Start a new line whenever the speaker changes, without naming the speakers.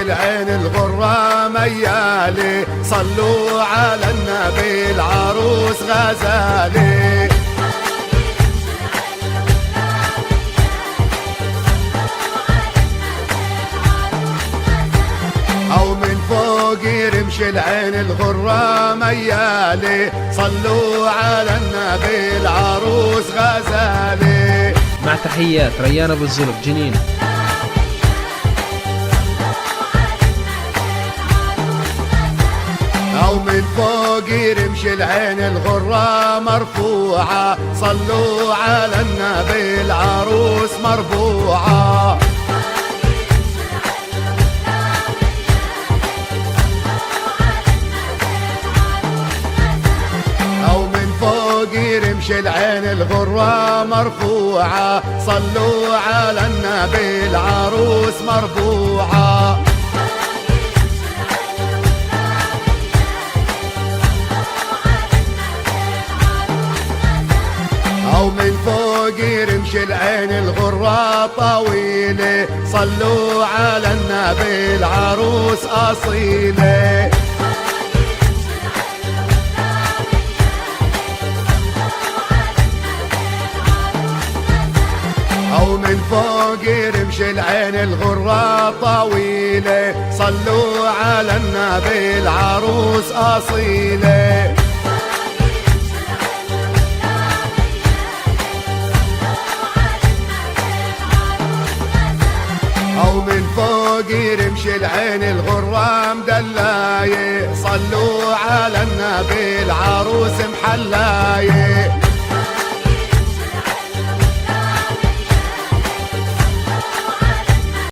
العين الغرة ميالي، صلوا على النبي العروس غزالي. أو من فوق يرمش العين الغرة ميالي، صلوا على النبي العروس غزالي.
مع تحيات ريان أبو الزلف جنين.
أو من فوق يرمش العين الغرة مرفوعة، صلوا على النبي العروس مرفوعة. أو من فوق يرمش العين الغرة مرفوعة، صلوا على النبي العروس مرفوعة. أو من فوق يرمش العين الغرة طويلة، صلوا على النبي العروس أصيلة. أو من فوق يرمش العين الغرة طويلة، صلوا على النبي العروس أصيلة. أو من فوق يرمش العين الغرة مدلاية، صلوا على النبي العروس محلاية.